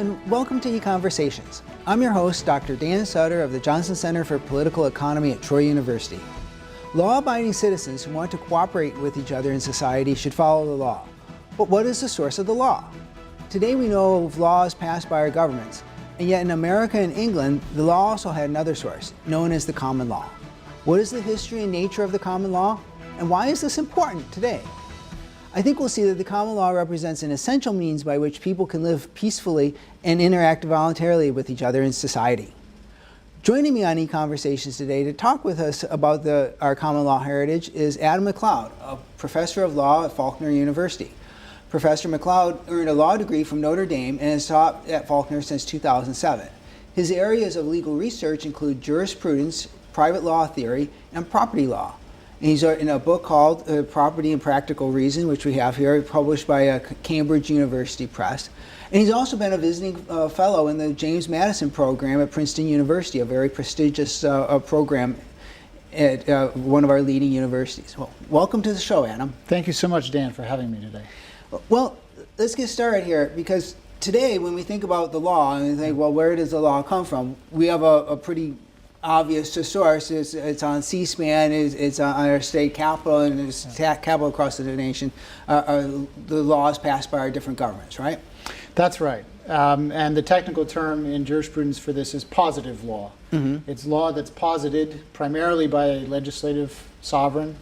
and welcome to EconVersations. I'm your host, Dr. Dan Sutter of the Johnson Center for Political Economy at Troy University. Law-abiding citizens who want to cooperate with each other in society should follow the law. But what is the source of the law? Today we know of laws passed by our governments, and yet in America and England, the law also had another source, known as the common law. What is the history and nature of the common law, and why is this important today? I think we'll see that the common law represents an essential means by which people can live peacefully and interact voluntarily with each other in society. Joining me on EconVersations today to talk with us about our common law heritage is Adam MacLeod, a professor of law at Faulkner University. Professor MacLeod earned a law degree from Notre Dame and has taught at Faulkner since 2007. His areas of legal research include jurisprudence, private law theory, and property law. And he's in a book called Property and Practical Reason, which we have here, published by Cambridge University Press. And he's also been a visiting fellow in the James Madison program at Princeton University, a very prestigious program at one of our leading universities. Well, welcome to the show, Adam. Thank you so much, Dan, for having me today. Well, let's get started here, because today when we think about the law and we think, well, where does the law come from? We have a pretty obvious source. It's on C-SPAN, it's on our state capital, and it's capital across the nation. The laws passed by our different governments, right? That's right. And the technical term in jurisprudence for this is positive law. Mm-hmm. It's law that's posited primarily by a legislative sovereign,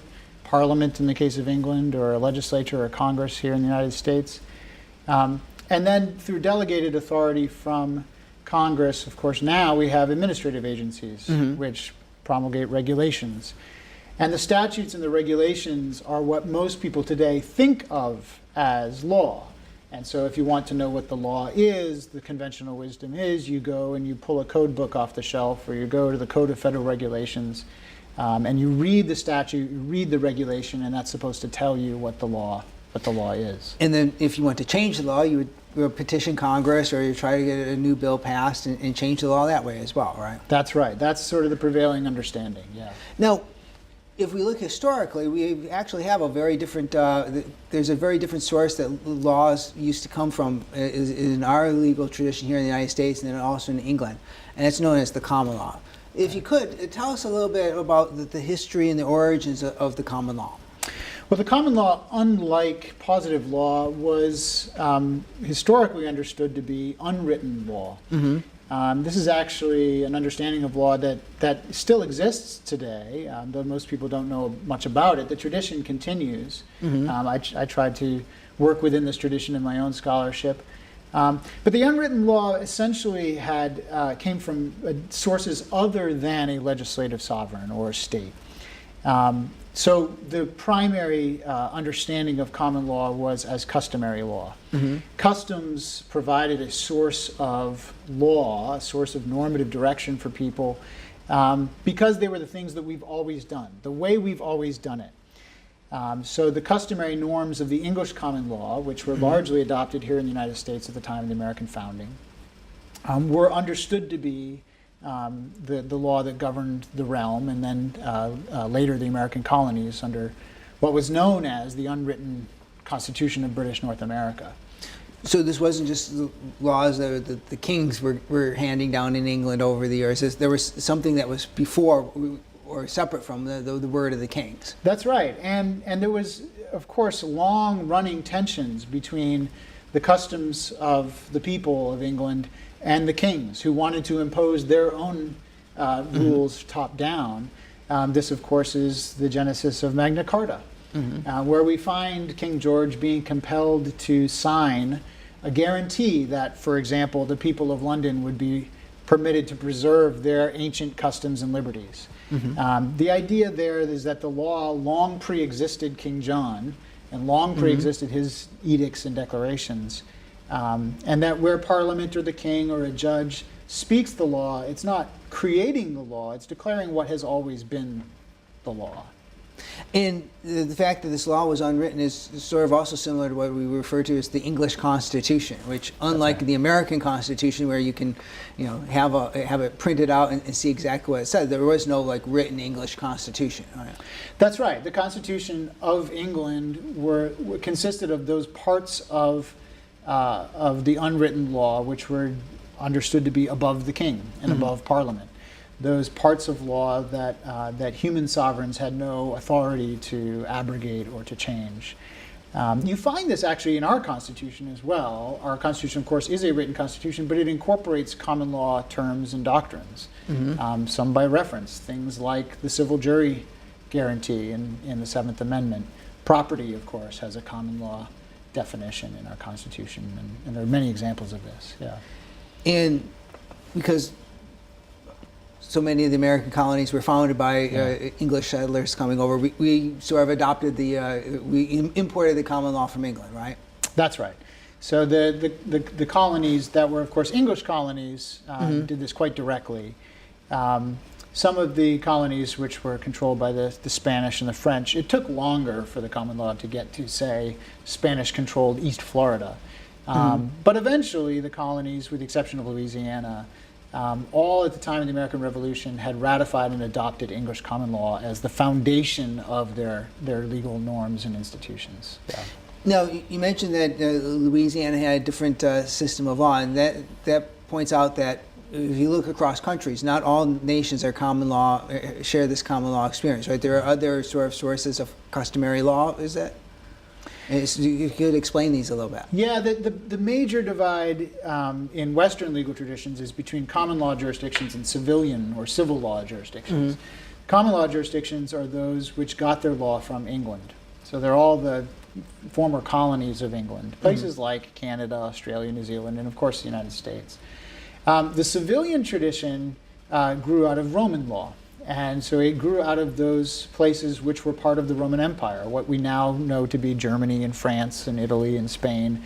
Parliament in the case of England, or a legislature or Congress here in the United States. And then through delegated authority from Congress, of course, now we have administrative agencies, mm-hmm. which promulgate regulations. And the statutes and the regulations are what most people today think of as law. And so if you want to know what the law is, the conventional wisdom is you go and you pull a code book off the shelf, or you go to the Code of Federal Regulations, and you read the statute, you read the regulation, and that's supposed to tell you what the law is. And then if you want to change the law, you would petition Congress, or you try to get a new bill passed and change the law that way as well, right? That's right. That's sort of the prevailing understanding, yeah. Now, if we look historically, we actually have a very different, there's a very different source that laws used to come from in our legal tradition here in the United States, and then also in England, and it's known as the common law. If you could, tell us a little bit about the history and the origins of the common law. Well, the common law, unlike positive law, was historically understood to be unwritten law. Mm-hmm. This is actually an understanding of law that still exists today, though most people don't know much about it. The tradition continues. Mm-hmm. I tried to work within this tradition in my own scholarship. But the unwritten law essentially came from sources other than a legislative sovereign or a state. So the primary understanding of common law was as customary law. Mm-hmm. Customs provided a source of law, a source of normative direction for people, because they were the things that we've always done, the way we've always done it. So the customary norms of the English common law, which were mm-hmm. largely adopted here in the United States at the time of the American founding, were understood to be the law that governed the realm, and then later the American colonies under what was known as the unwritten Constitution of British North America. So this wasn't just the laws that the kings were handing down in England over the years. There was something that was before or separate from the word of the kings. That's right. And there was, of course, long-running tensions between the customs of the people of England and the kings, who wanted to impose their own rules top-down. This, of course, is the genesis of Magna Carta, mm-hmm. Where we find King George being compelled to sign a guarantee that, for example, the people of London would be permitted to preserve their ancient customs and liberties. Mm-hmm. The idea there is that the law long pre-existed King John and long pre-existed mm-hmm. his edicts and declarations. And that where Parliament or the king or a judge speaks the law, it's not creating the law, it's declaring what has always been the law. And the fact that this law was unwritten is sort of also similar to what we refer to as the English Constitution, which, unlike the American Constitution, where you can, have it printed out and see exactly what it says, there was no written English Constitution. Right? That's right. The Constitution of England consisted of those parts of of the unwritten law, which were understood to be above the king and above Parliament. Those parts of law that human sovereigns had no authority to abrogate or to change. You find this actually in our Constitution as well. Our Constitution, of course, is a written Constitution, but it incorporates common law terms and doctrines, some by reference, things like the civil jury guarantee in the Seventh Amendment. Property, of course, has a common law definition in our Constitution, and there are many examples of this. Yeah. And because so many of the American colonies were founded by English settlers coming over, we sort of adopted we imported the common law from England, right? That's right. So the colonies that were, of course, English colonies did this quite directly. Some of the colonies which were controlled by the Spanish and the French, it took longer for the common law to get to, say, Spanish-controlled East Florida. But eventually the colonies, with the exception of Louisiana, all at the time of the American Revolution had ratified and adopted English common law as the foundation of their legal norms and institutions. Yeah. Now, you mentioned that Louisiana had a different system of law, and that points out that if you look across countries, not all nations are common law, share this common law experience, right? There are other sort of sources of customary law, is that? You could explain these a little bit. Yeah, the major divide in Western legal traditions is between common law jurisdictions and civilian or civil law jurisdictions. Common law jurisdictions are those which got their law from England. So they're all the former colonies of England, places like Canada, Australia, New Zealand, and of course the United States. The civilian tradition grew out of Roman law. And so it grew out of those places which were part of the Roman Empire, what we now know to be Germany and France and Italy and Spain.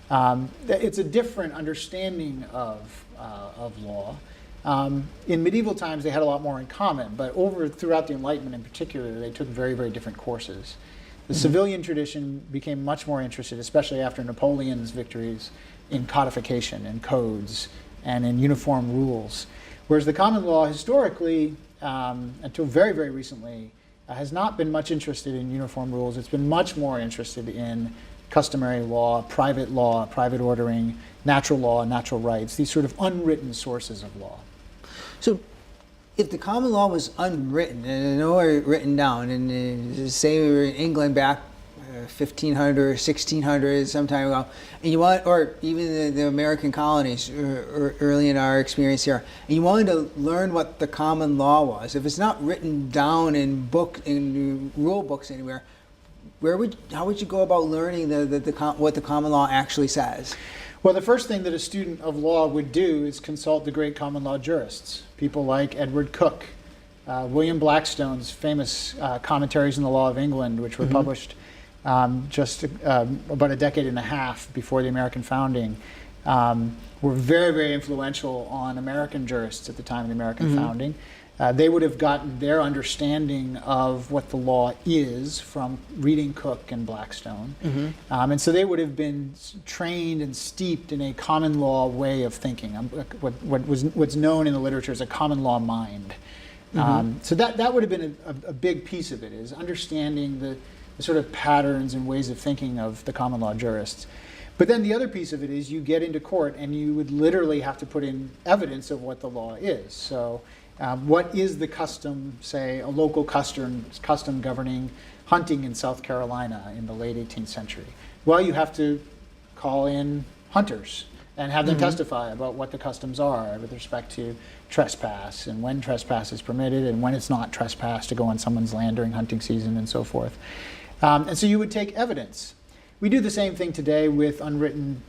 It's a different understanding of law. In medieval times, they had a lot more in common, but throughout the Enlightenment in particular, they took very, very different courses. The civilian tradition became much more interested, especially after Napoleon's victories, in codification and codes and in uniform rules. Whereas the common law historically, until very, very recently, has not been much interested in uniform rules. It's been much more interested in customary law, private ordering, natural law, natural rights, these sort of unwritten sources of law. So if the common law was unwritten and nowhere written down, and say we were in England back 1500 or 1600 some time ago, and you want, or even the American colonies early in our experience here, and you wanted to learn what the common law was, if it's not written down in rule books anywhere, how would you go about learning what the common law actually says? Well, the first thing that a student of law would do is consult the great common law jurists, people like Edward Coke, William Blackstone's famous commentaries on the law of England, which were published just about a decade and a half before the American founding, were very, very influential on American jurists at the time of the American founding. They would have gotten their understanding of what the law is from reading Coke and Blackstone. And so they would have been trained and steeped in a common law way of thinking, what's known in the literature as a common law mind. So that would have been a big piece of it, is understanding the sort of patterns and ways of thinking of the common law jurists. But then the other piece of it is you get into court and you would literally have to put in evidence of what the law is. So what is the custom, say, a local custom governing hunting in South Carolina in the late 18th century? Well, you have to call in hunters and have them testify about what the customs are with respect to trespass and when trespass is permitted and when it's not trespass to go on someone's land during hunting season and so forth. And so you would take evidence. We do the same thing today with unwritten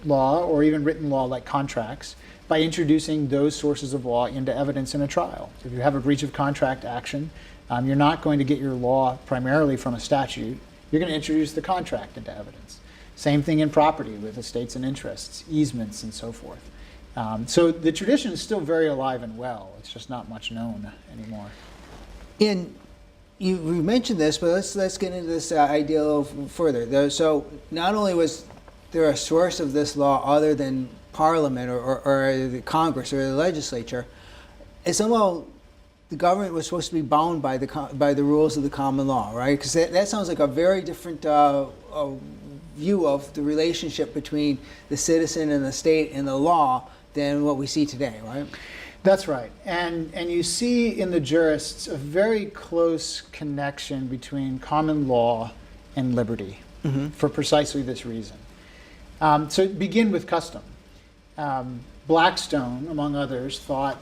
law or even written law like contracts by introducing those sources of law into evidence in a trial. So if you have a breach of contract action, you're not going to get your law primarily from a statute. You're going to introduce the contract into evidence. Same thing in property with estates and interests, easements, and so forth. So the tradition is still very alive and well. It's just not much known anymore. You mentioned this, but let's get into this idea a little further. So not only was there a source of this law other than Parliament or the Congress or the legislature, and somehow the government was supposed to be bound by the rules of the common law, right? Because that sounds like a very different view of the relationship between the citizen and the state and the law than what we see today, right? That's right. And you see in the jurists a very close connection between common law and liberty for precisely this reason. So begin with custom. Blackstone, among others, thought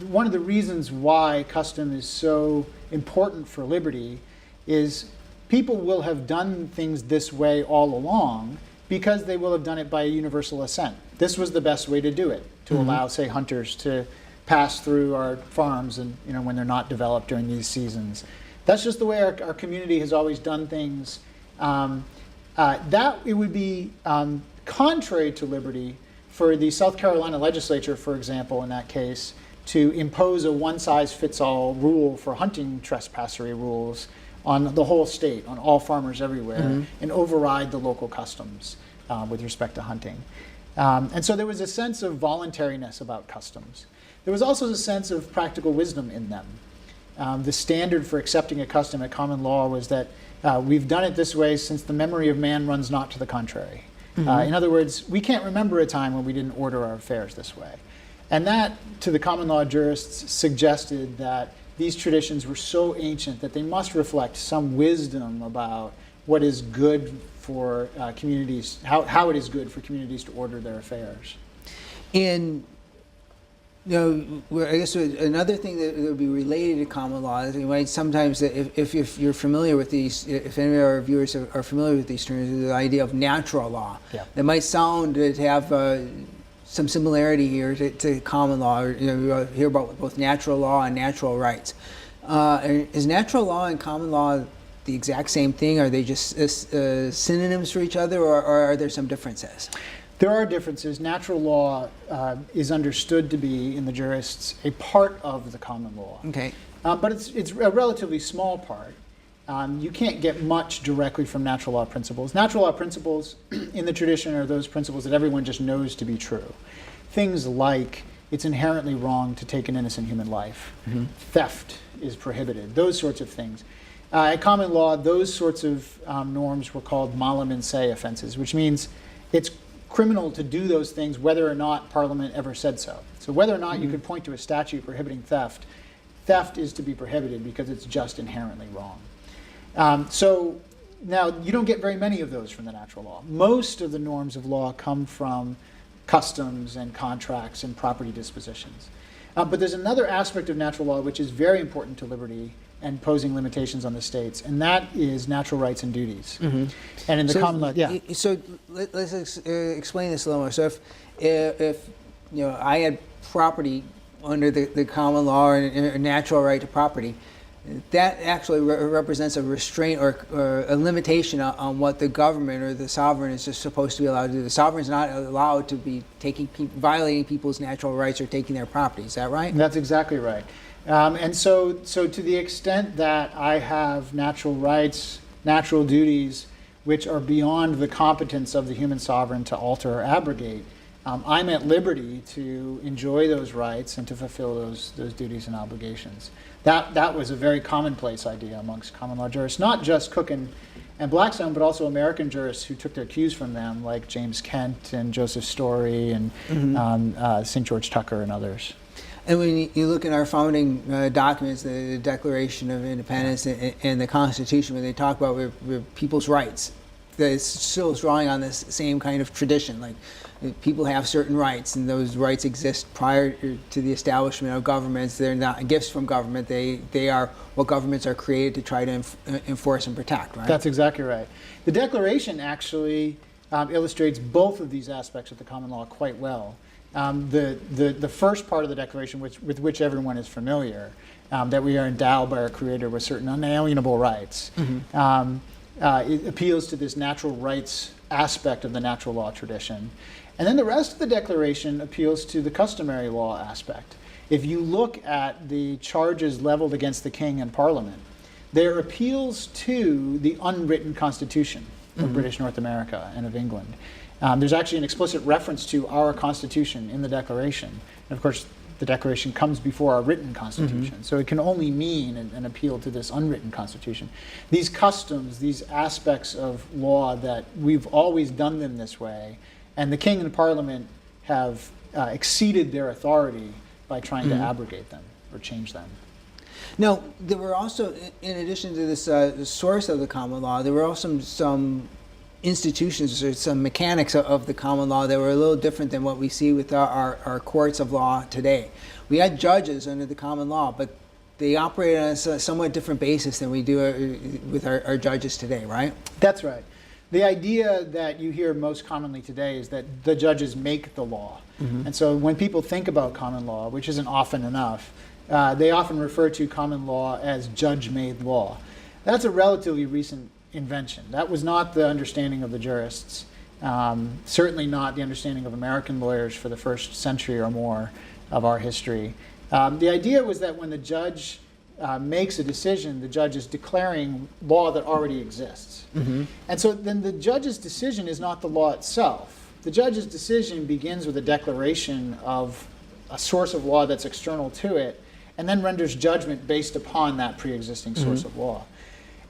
one of the reasons why custom is so important for liberty is people will have done things this way all along because they will have done it by universal assent. This was the best way to do it, to allow, say, hunters to pass through our farms and when they're not developed during these seasons. That's just the way our community has always done things. That it would be contrary to liberty for the South Carolina legislature, for example, in that case, to impose a one-size-fits-all rule for hunting trespassery rules on the whole state, on all farmers everywhere, and override the local customs with respect to hunting. And so there was a sense of voluntariness about customs. There was also a sense of practical wisdom in them. The standard for accepting a custom at common law was that we've done it this way since the memory of man runs not to the contrary. In other words, we can't remember a time when we didn't order our affairs this way. And that, to the common law jurists, suggested that these traditions were so ancient that they must reflect some wisdom about what is good for communities, how it is good for communities to order their affairs. And I guess another thing that would be related to common law is you might sometimes, if you're familiar with these, if any of our viewers are familiar with these terms, the idea of natural law. Yeah. That might sound to have some similarity here to common law. You hear about both natural law and natural rights. Is natural law and common law the exact same thing? Are they just synonyms for each other, or are there some differences? There are differences. Natural law is understood to be, in the jurists, a part of the common law. Okay. But it's a relatively small part. You can't get much directly from natural law principles. Natural law principles in the tradition are those principles that everyone just knows to be true. Things like it's inherently wrong to take an innocent human life. Theft is prohibited. Those sorts of things. At common law, those sorts of norms were called malum in se offenses, which means it's criminal to do those things whether or not Parliament ever said so. So whether or not you could point to a statute prohibiting theft, theft is to be prohibited because it's just inherently wrong. So now you don't get very many of those from the natural law. Most of the norms of law come from customs and contracts and property dispositions. But there's another aspect of natural law which is very important to liberty and posing limitations on the states, and that is natural rights and duties. And in the common law, So let's explain this a little more. So if I had property under the common law or a natural right to property, that actually represents a restraint or a limitation on what the government or the sovereign is just supposed to be allowed to do. The sovereign is not allowed to be violating people's natural rights or taking their property. Is that right? That's exactly right. And so to the extent that I have natural rights, natural duties, which are beyond the competence of the human sovereign to alter or abrogate, I'm at liberty to enjoy those rights and to fulfill those duties and obligations. That was a very commonplace idea amongst common law jurists, not just Cook and Blackstone, but also American jurists who took their cues from them, like James Kent and Joseph Story and St. George Tucker and others. And when you look at our founding documents, the Declaration of Independence and the Constitution, when they talk about people's rights, it's still drawing on this same kind of tradition. Like people have certain rights, and those rights exist prior to the establishment of governments. They're not gifts from government. They are what governments are created to try to enforce and protect. Right? That's exactly right. The Declaration actually illustrates both of these aspects of the common law quite well. The first part of the Declaration, with which everyone is familiar, that we are endowed by our Creator with certain unalienable rights, it appeals to this natural rights aspect of the natural law tradition. And then the rest of the Declaration appeals to the customary law aspect. If you look at the charges leveled against the King and Parliament, there appeals to the unwritten Constitution of British North America and of England. There's actually an explicit reference to our Constitution in the Declaration. And of course, the Declaration comes before our written Constitution. So it can only mean an appeal to this unwritten Constitution. These customs, these aspects of law that we've always done them this way, and the King and Parliament have exceeded their authority by trying to abrogate them or change them. Now, there were also, in addition to this the source of the common law, there were also some institutions or some mechanics of the common law that were a little different than what we see with our courts of law today. We had judges under the common law, but they operated on a somewhat different basis than we do with our judges today, right? That's right. The idea that you hear most commonly today is that the judges make the law. And so when people think about common law, which isn't often enough, they often refer to common law as judge-made law. That's a relatively recent invention. That was not the understanding of the jurists, certainly not the understanding of American lawyers for the first century or more of our history. The idea was that when the judge makes a decision, the judge is declaring law that already exists. And so then the judge's decision is not the law itself. The judge's decision begins with a declaration of a source of law that's external to it, and then renders judgment based upon that pre-existing source of law.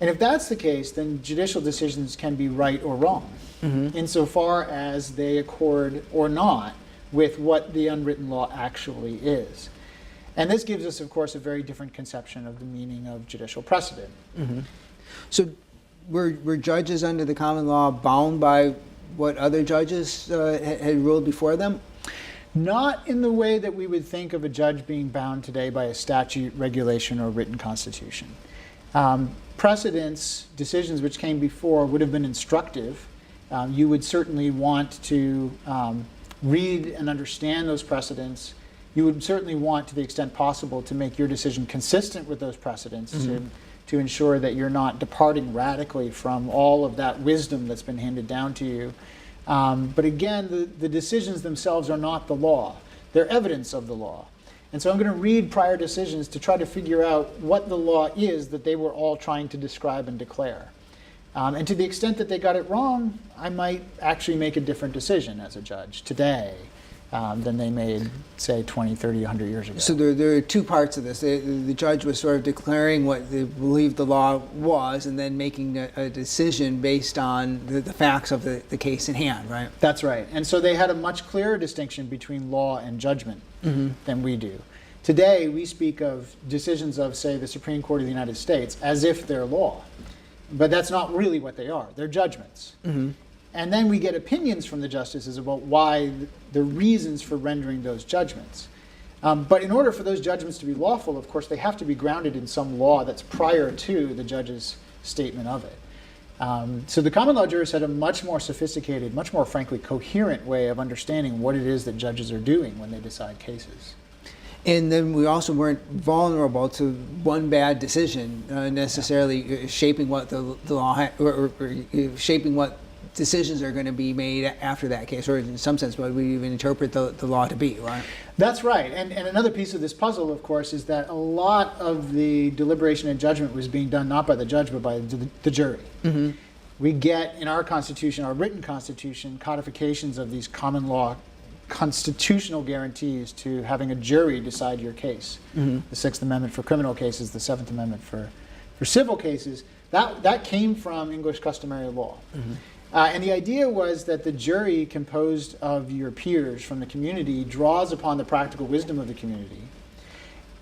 And if that's the case, then judicial decisions can be right or wrong, insofar as they accord or not with what the unwritten law actually is. And this gives us, of course, a very different conception of the meaning of judicial precedent. So were judges under the common law bound by what other judges had ruled before them? Not in the way that we would think of a judge being bound today by a statute, regulation, or written constitution. Precedents, decisions which came before, would have been instructive. You would certainly want to read and understand those precedents. You would certainly want, to the extent possible, to make your decision consistent with those precedents, to ensure that you're not departing radically from all of that wisdom that's been handed down to you. But again, the decisions themselves are not the law. They're evidence of the law. And so I'm going to read prior decisions to try to figure out what the law is that they were all trying to describe and declare. And to the extent that they got it wrong, I might actually make a different decision as a judge today than they made, say, 20, 30, 100 years ago. So there are two parts of this. The judge was sort of declaring what they believed the law was and then making a decision based on the facts of the case in hand, right? That's right. And so they had a much clearer distinction between law and judgment than we do. Today, we speak of decisions of, say, the Supreme Court of the United States as if they're law. But that's not really what they are. They're judgments. And then we get opinions from the justices about why the reasons for rendering those judgments. But in order for those judgments to be lawful, of course, they have to be grounded in some law that's prior to the judge's statement of it. So the common law jurist had a much more sophisticated, much more, frankly, coherent way of understanding what it is that judges are doing when they decide cases. And then we also weren't vulnerable to one bad decision necessarily shaping what the law or shaping what decisions are going to be made after that case, or in some sense what we even interpret the law to be, right? That's right. And another piece of this puzzle, of course, is that a lot of the deliberation and judgment was being done not by the judge but by the jury. We get in our Constitution, our written Constitution, codifications of these common law constitutional guarantees to having a jury decide your case. The Sixth Amendment for criminal cases, the Seventh Amendment for civil cases. That came from English customary law. And the idea was that the jury, composed of your peers from the community, draws upon the practical wisdom of the community.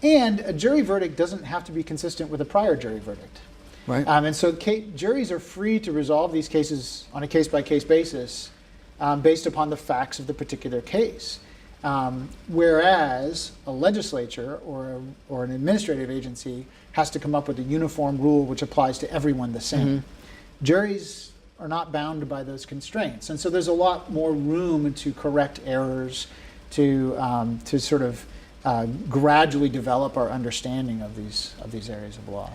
And a jury verdict doesn't have to be consistent with a prior jury verdict. Right. And so juries are free to resolve these cases on a case-by-case basis based upon the facts of the particular case. Whereas a legislature or an administrative agency has to come up with a uniform rule which applies to everyone the same. Juries are not bound by those constraints. And so there's a lot more room to correct errors, to sort of gradually develop our understanding of these areas of law.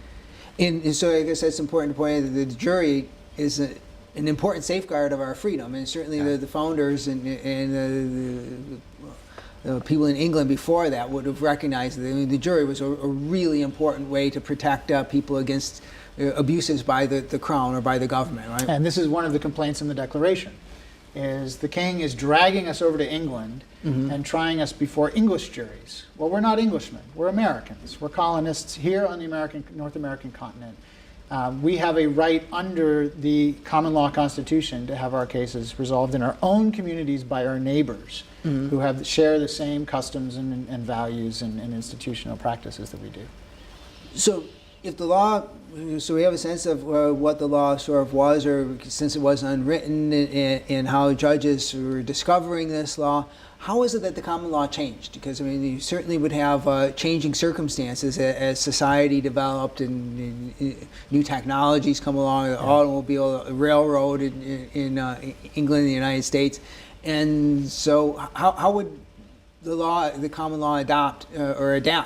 And so I guess that's important to point out that the jury is an important safeguard of our freedom, and certainly the founders and the people in England before that would have recognized that the jury was a really important way to protect people against abuses by the crown or by the government, right? And this is one of the complaints in the Declaration, is the king is dragging us over to England and trying us before English juries. Well, we're not Englishmen. We're Americans. We're colonists here on the North American continent. We have a right under the common law constitution to have our cases resolved in our own communities by our neighbors who share the same customs and values and institutional practices that we do. So if the law, so we have a sense of what the law sort of was, or since it was unwritten, and how judges were discovering this law, how is it that the common law changed? Because I mean, you certainly would have changing circumstances as society developed and new technologies come along, the automobile, railroad in England and the United States. And so how would the common law adapt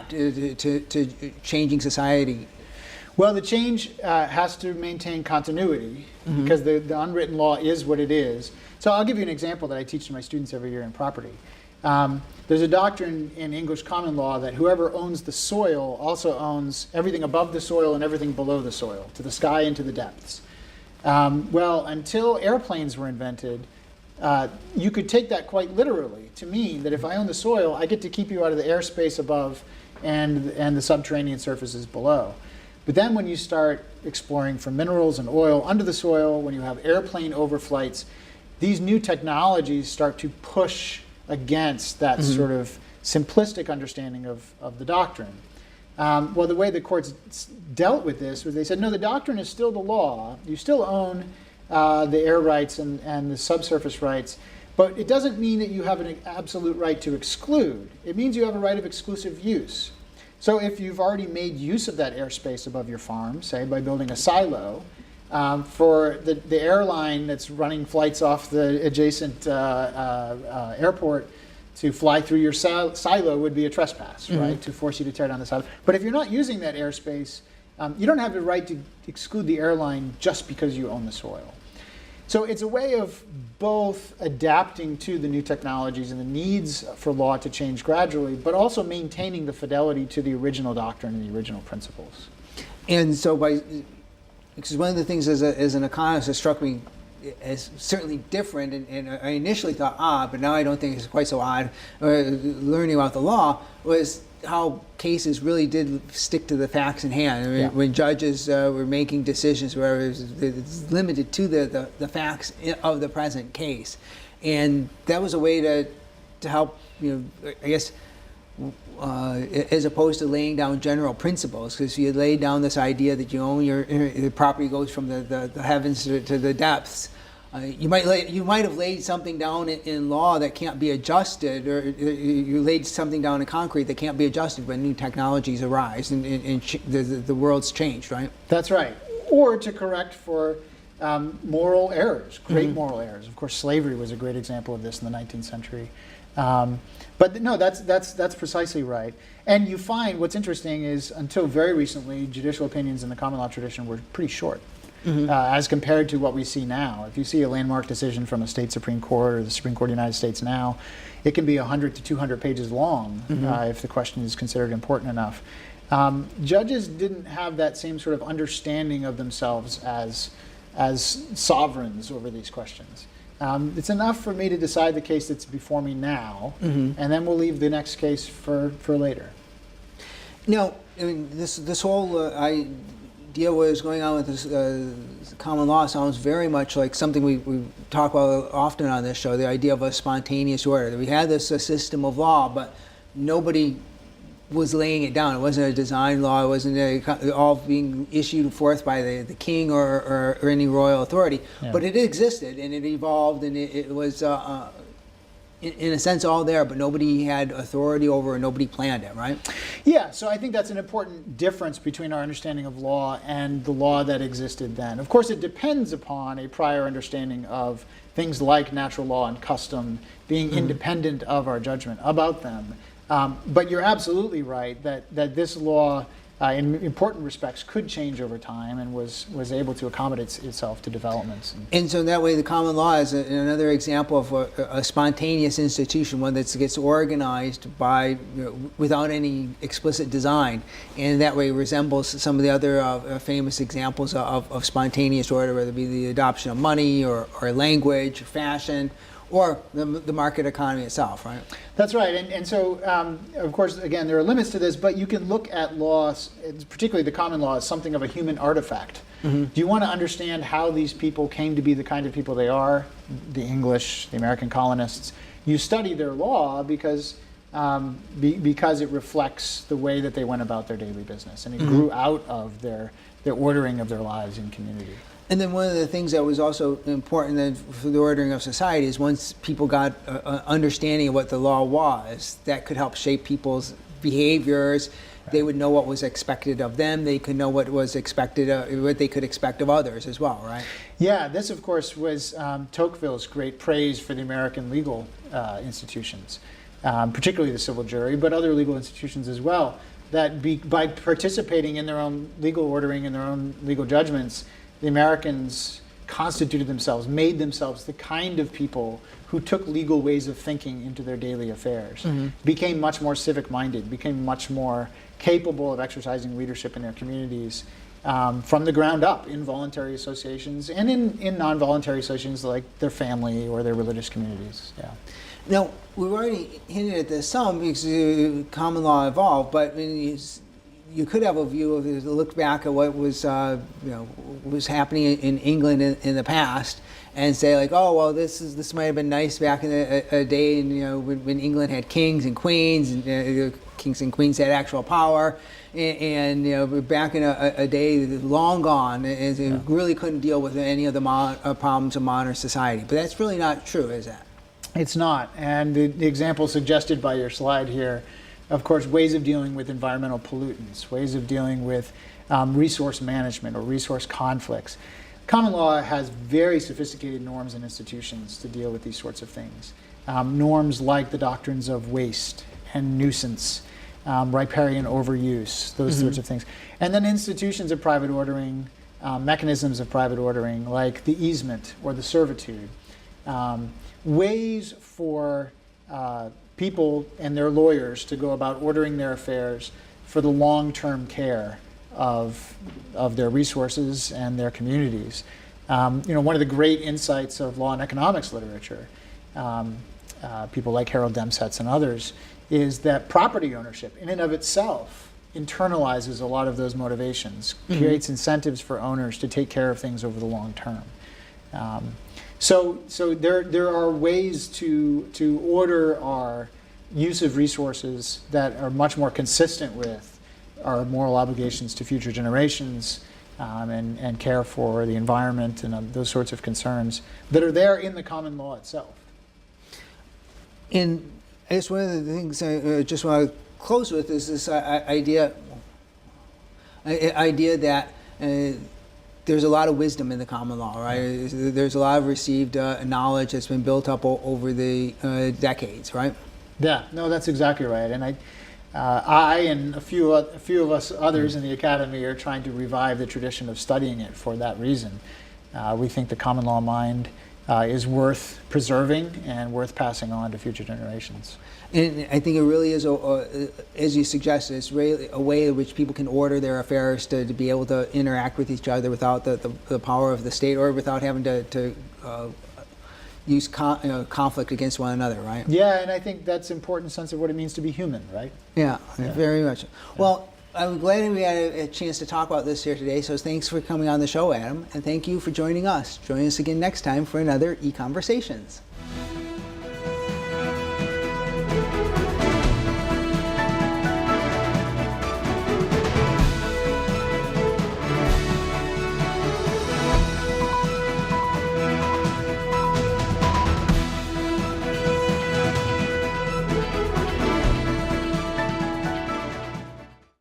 to changing society? Well, the change has to maintain continuity because the unwritten law is what it is. So I'll give you an example that I teach to my students every year in property. There's a doctrine in English common law that whoever owns the soil also owns everything above the soil and everything below the soil, to the sky and to the depths. Well, until airplanes were invented, you could take that quite literally to mean that if I own the soil, I get to keep you out of the airspace above and the subterranean surfaces below. But then when you start exploring for minerals and oil under the soil, when you have airplane overflights, these new technologies start to push against that sort of simplistic understanding of the doctrine. Well, the way the courts dealt with this was they said, no, the doctrine is still the law. You still own the air rights and the subsurface rights, but it doesn't mean that you have an absolute right to exclude. It means you have a right of exclusive use. So if you've already made use of that airspace above your farm, say by building a silo, for the airline that's running flights off the adjacent airport to fly through your silo would be a trespass, right, to force you to tear down the silo. But if you're not using that airspace, you don't have the right to exclude the airline just because you own the soil. So it's a way of both adapting to the new technologies and the needs for law to change gradually, but also maintaining the fidelity to the original doctrine and the original principles. And so because one of the things as an economist that struck me as certainly different, and I initially thought odd, but now I don't think it's quite so odd, learning about the law, was how cases really did stick to the facts in hand. I mean, when judges were making decisions where it's limited to the facts of the present case. And that was a way to help, I guess, as opposed to laying down general principles, because you lay down this idea that you own the property goes from the heavens to the depths. You might have laid something down in law that can't be adjusted, or you laid something down in concrete that can't be adjusted when new technologies arise and the world's changed, right? That's right. Or to correct for moral errors, great moral errors. Of course, slavery was a great example of this in the 19th century. But no, that's precisely right. And you find what's interesting is until very recently, judicial opinions in the common law tradition were pretty short. As compared to what we see now. If you see a landmark decision from a state Supreme Court or the Supreme Court of the United States now, it can be 100 to 200 pages long if the question is considered important enough. Judges didn't have that same sort of understanding of themselves as sovereigns over these questions. It's enough for me to decide the case that's before me now, and then we'll leave the next case for later. Now, I mean, this whole idea what is going on with this common law sounds very much like something we talk about often on this show, the idea of a spontaneous order. We had this system of law, but nobody was laying it down. It wasn't a design law. It wasn't all being issued forth by the king or any royal authority. Yeah. But it existed, and it evolved, and it was, in a sense, all there, but nobody had authority over it, nobody planned it, right? Yeah, so I think that's an important difference between our understanding of law and the law that existed then. Of course, it depends upon a prior understanding of things like natural law and custom being independent of our judgment about them. But you're absolutely right that this law in important respects, could change over time and was able to accommodate itself to developments. And so that way the common law is another example of a spontaneous institution, one that gets organized by, without any explicit design, and that way resembles some of the other famous examples of spontaneous order, whether it be the adoption of money or language, fashion, or the market economy itself, right? That's right, and so, of course, again, there are limits to this, but you can look at laws, particularly the common law, as something of a human artifact. Mm-hmm. Do you want to understand how these people came to be the kind of people they are, the English, the American colonists? You study their law because it reflects the way that they went about their daily business, and it grew out of their ordering of their lives in community. And then one of the things that was also important then for the ordering of society is once people got an understanding of what the law was, that could help shape people's behaviors. Right. They would know what was expected of them. They could know what was expected, what they could expect of others as well, right? Yeah, this of course was Tocqueville's great praise for the American legal institutions, particularly the civil jury, but other legal institutions as well, that by participating in their own legal ordering and their own legal judgments, the Americans constituted themselves, made themselves the kind of people who took legal ways of thinking into their daily affairs, became much more civic-minded, became much more capable of exercising leadership in their communities from the ground up in voluntary associations and in non-voluntary associations like their family or their religious communities. Yeah. Now, we've already hinted at this some because common law evolved, but I mean, you could have a view of it, look back at what was was happening in England in the past, and say like, oh well, this might have been nice back in a day, when England had kings and queens, and kings and queens had actual power, and back in a day long gone, and it really couldn't deal with any of the problems of modern society. But that's really not true, is that? It's not, and the example suggested by your slide here, of course, ways of dealing with environmental pollutants, ways of dealing with resource management or resource conflicts. Common law has very sophisticated norms and institutions to deal with these sorts of things. Norms like the doctrines of waste and nuisance, riparian overuse, those sorts of things. And then institutions of private ordering, mechanisms of private ordering like the easement or the servitude. Ways for people and their lawyers to go about ordering their affairs for the long-term care of their resources and their communities. One of the great insights of law and economics literature, people like Harold Demsetz and others, is that property ownership in and of itself internalizes a lot of those motivations, creates incentives for owners to take care of things over the long term. So there are ways to order our use of resources that are much more consistent with our moral obligations to future generations, and care for the environment and those sorts of concerns that are there in the common law itself. And I guess one of the things I just want to close with is this idea that there's a lot of wisdom in the common law, right? There's a lot of received knowledge that's been built up over the decades, right? Yeah, no, that's exactly right. And I and a few of us others in the academy are trying to revive the tradition of studying it for that reason. We think the common law mind is worth preserving and worth passing on to future generations. And I think it really is, as you suggested, it's really a way in which people can order their affairs to be able to interact with each other without the power of the state, or without having to use conflict against one another, right? Yeah, and I think that's an important sense of what it means to be human, right? Yeah, very much. Yeah. Well, I'm glad we had a chance to talk about this here today, so thanks for coming on the show, Adam, and thank you for joining us. Join us again next time for another EconVersations.